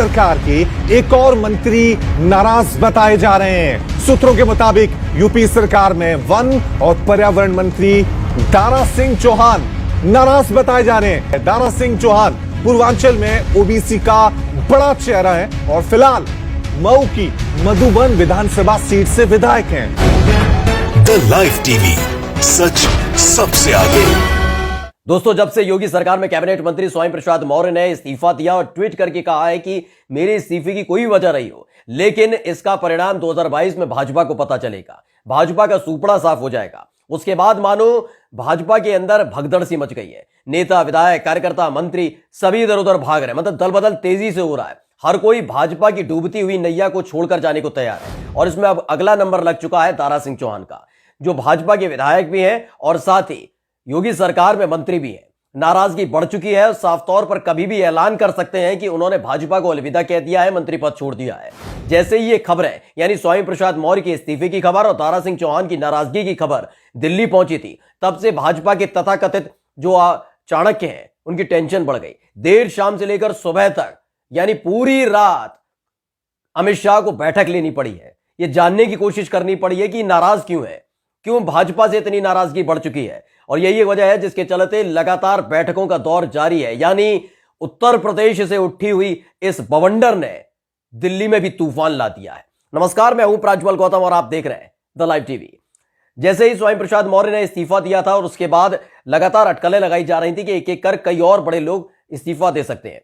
सरकार के एक और मंत्री नाराज बताए जा रहे हैं। सूत्रों के मुताबिक यूपी सरकार में वन और पर्यावरण मंत्री दारा सिंह चौहान नाराज बताए जा रहे हैं। दारा सिंह चौहान पूर्वांचल में ओबीसी का बड़ा चेहरा है और फिलहाल मऊ की मधुबन विधानसभा सीट से विधायक हैं। द लाइव टीवी, सच सबसे आगे। दोस्तों, जब से योगी सरकार में कैबिनेट मंत्री स्वामी प्रसाद मौर्य ने इस्तीफा दिया और ट्वीट करके कहा है कि मेरे इस्तीफे की कोई वजह नहीं हो, लेकिन इसका परिणाम 2022 में भाजपा को पता चलेगा, भाजपा का सुपड़ा साफ हो जाएगा। उसके बाद मानो भाजपा के अंदर भगदड़ सी मच गई है। नेता, विधायक, कार्यकर्ता, मंत्री सभी इधर उधर भाग रहे हैं। मतलब दल बदल तेजी से हो रहा है। हर कोई भाजपा की डूबती हुई नैया को छोड़कर जाने को तैयार है और इसमें अब अगला नंबर लग चुका है दारा सिंह चौहान का, जो भाजपा के विधायक भी हैं और साथ ही योगी सरकार में मंत्री भी हैं। नाराजगी बढ़ चुकी है और साफ तौर पर कभी भी ऐलान कर सकते हैं कि उन्होंने भाजपा को अलविदा कह दिया है, मंत्री पद छोड़ दिया है। जैसे ही ये खबरें, यानी स्वामी प्रसाद मौर्य के इस्तीफे की खबर और दारा सिंह चौहान की नाराजगी की खबर दिल्ली पहुंची थी, तब से भाजपा के तथाकथित जो चाणक्य हैं उनकी टेंशन बढ़ गई। देर शाम से लेकर सुबह तक, यानी पूरी रात अमित शाह को बैठक लेनी पड़ी है। यह जानने की कोशिश करनी पड़ी है कि नाराज क्यों है, क्यों भाजपा से इतनी नाराजगी बढ़ चुकी है। और यही वजह है जिसके चलते लगातार बैठकों का दौर जारी है। यानी उत्तर प्रदेश से उठी हुई इस बवंडर ने दिल्ली में भी तूफान ला दिया है। नमस्कार, मैं हूं प्राज्वल गौतम और आप देख रहे हैं द लाइव टीवी। जैसे ही स्वामी प्रसाद मौर्य ने इस्तीफा दिया था और उसके बाद लगातार अटकलें लगाई जा रही थी कि एक एक कर कई और बड़े लोग इस्तीफा दे सकते हैं।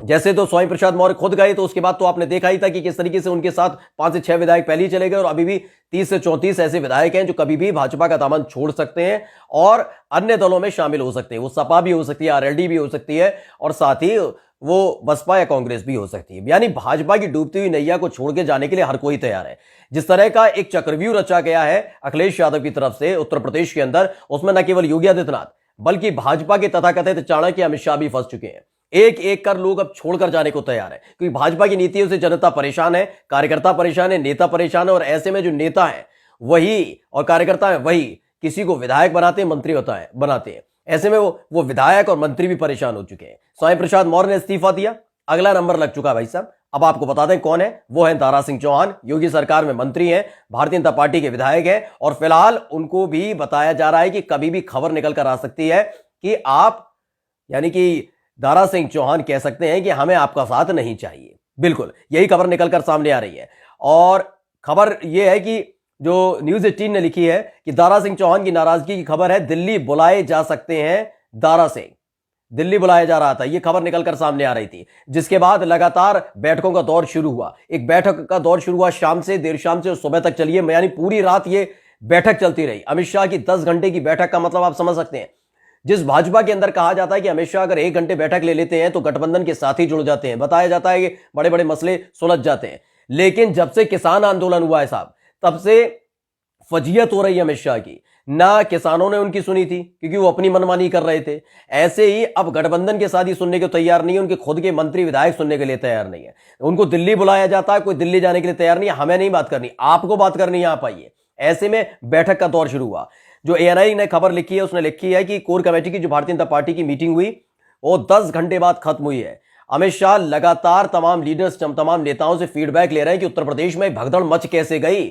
जैसे तो स्वामी प्रसाद मौर्य खुद गए, तो उसके बाद तो आपने देखा ही था कि किस तरीके से उनके साथ 5 से 6 विधायक पहले ही चले गए और अभी भी 30 से 34 ऐसे विधायक हैं जो कभी भी भाजपा का दामन छोड़ सकते हैं और अन्य दलों में शामिल हो सकते हैं। वो सपा भी हो सकती है, आरएलडी भी हो सकती है और साथ ही वो बसपा या कांग्रेस भी हो सकती है। यानी भाजपा की डूबती हुई नैया को छोड़ के जाने के लिए हर कोई तैयार है। जिस तरह का एक चक्रव्यूह रचा गया है अखिलेश यादव की तरफ से उत्तर प्रदेश के अंदर, उसमें न केवल योगी आदित्यनाथ बल्कि भाजपा के तथाकथित चाणक्य अमित शाह भी फंस चुके हैं। एक एक कर लोग अब छोड़कर जाने को तैयार है, क्योंकि भाजपा की नीतियों से जनता परेशान है, कार्यकर्ता परेशान है, नेता परेशान है। और ऐसे में जो नेता है वही और कार्यकर्ता है वही किसी को विधायक बनाते हैं, मंत्री बनाते हैं। ऐसे में वो विधायक और मंत्री भी परेशान हो चुके हैं। स्वामी प्रसाद मौर्य ने इस्तीफा दिया, अगला नंबर लग चुका भाई साहब। अब आपको बता दें कौन है, वो है दारा सिंह चौहान। योगी सरकार में मंत्री हैं, भारतीय जनता पार्टी के विधायक हैं और फिलहाल उनको भी बताया जा रहा है कि कभी भी खबर निकल कर आ सकती है कि आप, यानी कि दारा सिंह चौहान कह सकते हैं कि हमें आपका साथ नहीं चाहिए। बिल्कुल यही खबर निकलकर सामने आ रही है। और खबर यह है कि जो न्यूज़ 18 ने लिखी है कि दारा सिंह चौहान की नाराजगी की खबर है, दिल्ली बुलाए जा सकते हैं दारा सिंह। दिल्ली बुलाया जा रहा था, यह खबर निकलकर सामने आ रही थी। जिसके बाद लगातार बैठकों का दौर शुरू हुआ। एक बैठक का दौर शुरू हुआ शाम से, देर शाम से सुबह तक चलिए, यानी पूरी रात ये बैठक चलती रही। अमित शाह की 10 घंटे की बैठक का मतलब आप समझ सकते हैं। जिस भाजपा के अंदर कहा जाता है कि अमित शाह अगर 1 घंटे बैठक ले लेते हैं तो गठबंधन के साथ ही जुड़ जाते हैं, बताया जाता है कि बड़े बड़े मसले सुलझ जाते हैं। लेकिन जब से किसान आंदोलन हुआ है साहब, तब से फजीयत हो रही है अमित शाह की। ना किसानों ने उनकी सुनी थी क्योंकि वो अपनी मनमानी कर रहे थे, ऐसे ही अब गठबंधन के साथ ही सुनने को तैयार नहीं है। उनके खुद के मंत्री विधायक सुनने के लिए तैयार नहीं है। उनको दिल्ली बुलाया जाता है, कोई दिल्ली जाने के लिए तैयार नहीं है। हमें नहीं बात करनी, आपको बात करनी है, आप आइए। ऐसे में बैठक का दौर शुरू हुआ। जो एएनआई ने खबर लिखी है, उसने लिखी है कि कोर कमेटी की जो भारतीय जनता पार्टी की मीटिंग हुई वो 10 घंटे बाद खत्म हुई है। अमित शाह लगातार तमाम लीडर्स, तमाम नेताओं से फीडबैक ले रहे हैं कि उत्तर प्रदेश में भगदड़ मच कैसे गई,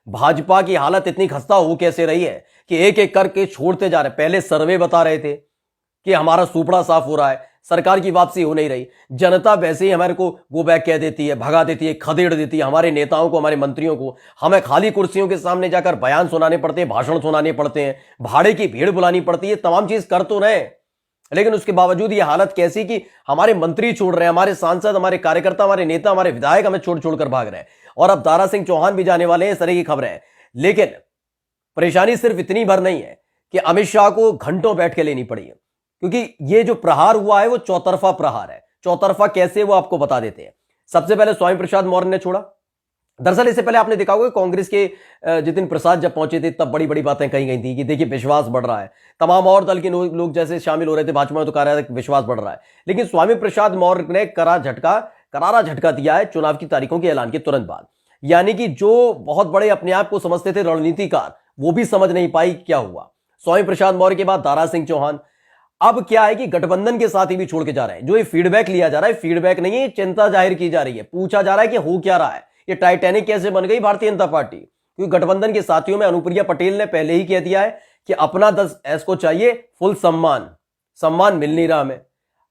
भाजपा की हालत इतनी खस्ता हो कैसे रही है कि एक एक करके छोड़ते जा रहे। पहले सर्वे बता रहे थे कि हमारा सुपड़ा साफ हो रहा है, सरकार की वापसी हो नहीं रही। जनता वैसे ही हमारे को गो बैक कह देती है, भगा देती है, खदेड़ देती है हमारे नेताओं को, हमारे मंत्रियों को। हमें खाली कुर्सियों के सामने जाकर बयान सुनाने पड़ते हैं, भाषण सुनाने पड़ते हैं, भाड़े की भीड़ बुलानी पड़ती है। तमाम चीज कर तो रहे, लेकिन उसके बावजूद ये हालत कैसी कि हमारे मंत्री छोड़ रहे हैं, हमारे सांसद, हमारे कार्यकर्ता, हमारे नेता, हमारे विधायक हमें छोड़ छोड़कर भाग रहे हैं। और अब दारा सिंह चौहान भी जाने वाले हैं, इस तरह की खबरें हैं। लेकिन परेशानी सिर्फ इतनी भर नहीं है कि अमित शाह को घंटों बैठ के लेनी पड़ी है, क्योंकि ये जो प्रहार हुआ है वो चौतरफा प्रहार है। चौतरफा कैसे, वो आपको बता देते हैं। सबसे पहले स्वामी प्रसाद मौर्य ने छोड़ा। दरअसल इससे पहले आपने देखा होगा कांग्रेस के जितिन प्रसाद जब पहुंचे थे तब बड़ी बड़ी बातें कही गई थी कि देखिए विश्वास बढ़ रहा है। तमाम और दल के लोग जैसे शामिल हो रहे थे भाजपा में, तो कह रहा था विश्वास बढ़ रहा है। लेकिन स्वामी प्रसाद मौर्य ने करारा झटका दिया है चुनाव की तारीखों के ऐलान के तुरंत बाद। यानी कि जो बहुत बड़े अपने आप को समझते थे रणनीतिकार, वो भी समझ नहीं पाई क्या हुआ। स्वामी प्रसाद मौर्य के बाद दारा सिंह चौहान, अब क्या है कि गठबंधन के साथ ही भी छोड़ के जा रहे हैं। जो ये फीडबैक लिया जा रहा है, फीडबैक नहीं है, चिंता जाहिर की जा रही है, पूछा जा रहा है कि हो क्या रहा है, ये टाइटैनिक कैसे बन गई भारतीय जनता पार्टी। क्योंकि गठबंधन के साथियों में अनुप्रिया पटेल ने पहले ही कह दिया है कि अपना 10S को चाहिए फुल सम्मान मिल नहीं रहा हमें।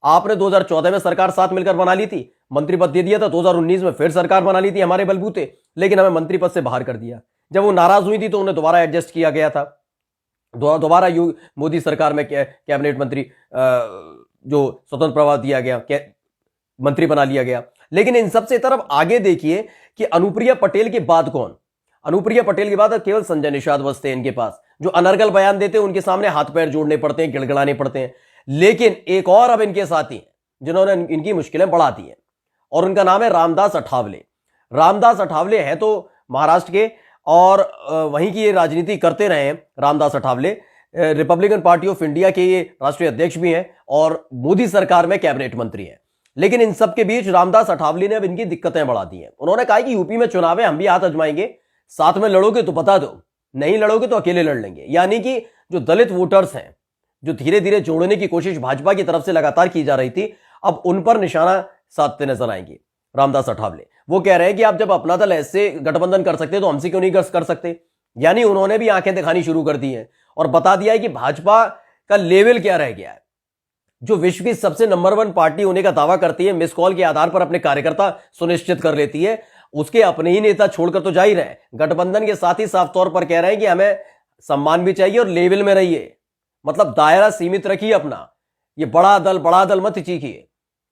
आपने 2014 में सरकार साथ मिलकर बना ली थी, मंत्री पद दे दिया था, 2019 में फिर सरकार बना ली थी हमारे बलबूते, लेकिन हमें मंत्री पद से बाहर कर दिया। जब वो नाराज हुई थी तो उन्हें दोबारा एडजस्ट किया गया था, दोबारा मोदी सरकार में कैबिनेट मंत्री जो स्वतंत्र प्रभार दिया गया, मंत्री बना लिया गया। लेकिन इन सबसे तरफ आगे देखिए कि अनुप्रिया पटेल के बाद कौन? अनुप्रिया पटेल के बाद अब केवल संजय निषाद बचते हैं इनके पास, जो अनर्गल बयान देते हैं, उनके सामने हाथ पैर जोड़ने पड़ते हैं, गिड़गिड़ाने पड़ते हैं। लेकिन एक और अब इनके साथी हैं जिन्होंने इनकी मुश्किलें बढ़ा दी हैं, और उनका नाम है रामदास अठावले। रामदास अठावले हैं तो महाराष्ट्र के, और वहीं की ये राजनीति करते रहे हैं। Ramdas Athawale Republican party of India के ये राष्ट्रीय अध्यक्ष भी हैं और मोदी सरकार में कैबिनेट मंत्री हैं। लेकिन इन सब के बीच रामदास अठावले ने अब इनकी दिक्कतें बढ़ा दी हैं। उन्होंने कहा कि यूपी में चुनाव है, हम भी हाथ आजमाएंगे, साथ में लड़ोगे तो बता दो, नहीं लड़ोगे तो अकेले लड़ लेंगे। यानी कि जो दलित वोटर्स हैं, जो धीरे धीरे जोड़ने की कोशिश भाजपा की तरफ से लगातार की जा रही थी, अब उन पर निशाना साधते नजर आएंगे रामदास अठावले। वो कह रहे हैं कि आप जब अपना दल ऐसे गठबंधन कर सकते तो हमसे क्यों नहीं कर सकते। यानी उन्होंने भी आंखें दिखानी शुरू कर दी हैं और बता दिया है कि भाजपा का लेवल क्या रह गया है। जो विश्व की सबसे नंबर 1 पार्टी होने का दावा करती है, मिस कॉल के आधार पर अपने कार्यकर्ता सुनिश्चित कर लेती है, उसके अपने ही नेता छोड़कर तो जा ही रहे। गठबंधन के साथ ही साफ तौर पर कह रहे हैं कि हमें सम्मान भी चाहिए और लेवल में रहिए, मतलब दायरा सीमित रखिए अपना, ये बड़ा दल मत चीखिए,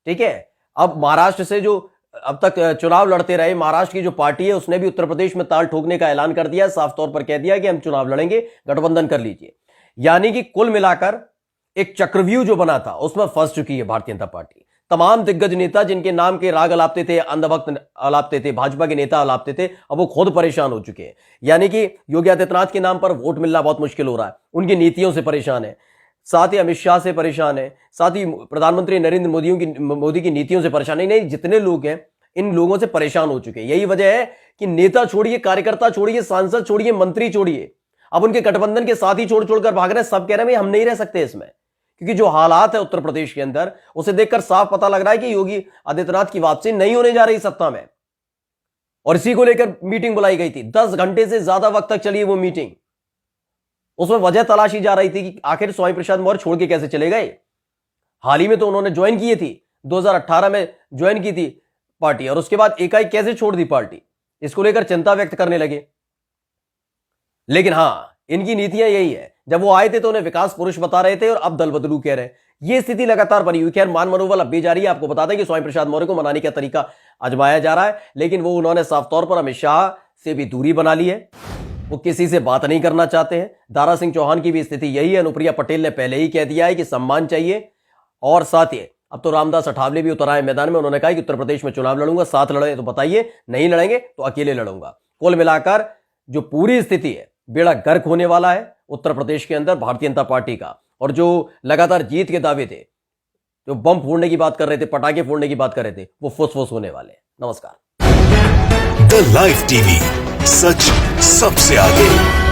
ठीक है। अब महाराष्ट्र से जो अब तक चुनाव लड़ते रहे, महाराष्ट्र की जो पार्टी है उसने भी उत्तर प्रदेश में ताल ठोकने का ऐलान कर दिया, साफ तौर पर कह दिया कि हम चुनाव लड़ेंगे, गठबंधन कर लीजिए। यानी कि कुल मिलाकर एक चक्रव्यूह जो बना था उसमें फंस चुकी है भारतीय जनता पार्टी। तमाम दिग्गज नेता जिनके नाम के राग अलापते थे, अंधभक्त अलापते थे, भाजपा के नेता अलापते थे, अब वो खुद परेशान हो चुके हैं। यानी कि योगी आदित्यनाथ के नाम पर वोट मिलना बहुत मुश्किल हो रहा है, उनकी नीतियों से परेशान है, साथ ही अमित शाह से परेशान है, साथ ही प्रधानमंत्री नरेंद्र मोदी की नीतियों से परेशान है। नहीं, जितने लोग हैं इन लोगों से परेशान हो चुके हैं। यही वजह है कि नेता छोड़िए, कार्यकर्ता छोड़िए, सांसद छोड़िए, मंत्री छोड़िए, अब उनके गठबंधन के साथ ही छोड़ कर भाग रहे हैं। सब कह रहे हैं हम नहीं रह सकते इसमें, क्योंकि जो हालात है उत्तर प्रदेश के अंदर उसे देखकर साफ पता लग रहा है कि योगी आदित्यनाथ की वापसी नहीं होने जा रही सत्ता में। और इसी को लेकर मीटिंग बुलाई गई थी, 10 घंटे से ज्यादा वक्त तक चली वो मीटिंग। उसमें वजह तलाशी जा रही थी कि आखिर स्वामी प्रसाद मौर्य छोड़ के कैसे चले गए। हाल ही में तो उन्होंने ज्वाइन की थी, 2018 में ज्वाइन की थी पार्टी, और उसके बाद एकाएक कैसे छोड़ दी पार्टी, इसको लेकर चिंता व्यक्त करने लगे। लेकिन हां, इनकी नीतियां यही है, जब वो आए थे तो उन्हें विकास पुरुष बता रहे थे और अब दल बदलू कह रहे हैं। ये स्थिति लगातार बनी हुई। खैर, मान मनोबल अब भी जारी है। आपको बता दें कि स्वामी प्रसाद मौर्य को मनाने का तरीका आजमाया जा रहा है, लेकिन वो उन्होंने साफ तौर पर अमित शाह से भी दूरी बना ली है, वो किसी से बात नहीं करना चाहते हैं। दारा सिंह चौहान की भी स्थिति यही है। अनुप्रिया पटेल ने पहले ही कह दिया है कि सम्मान चाहिए, और साथ ही अब तो रामदास अठावले भी उतर आए मैदान में। उन्होंने कहा कि उत्तर प्रदेश में चुनाव लड़ूंगा, साथ लड़े तो बताइए, नहीं लड़ेंगे तो अकेले लड़ूंगा। कुल मिलाकर जो पूरी स्थिति है, बेड़ा गर्क होने वाला है उत्तर प्रदेश के अंदर भारतीय जनता पार्टी का। और जो लगातार जीत के दावे थे, जो बम फोड़ने की बात कर रहे थे, पटाखे फोड़ने की बात कर रहे थे, वो फुस होने वाले। नमस्कार। द लाइव टीवी, सच सबसे आगे।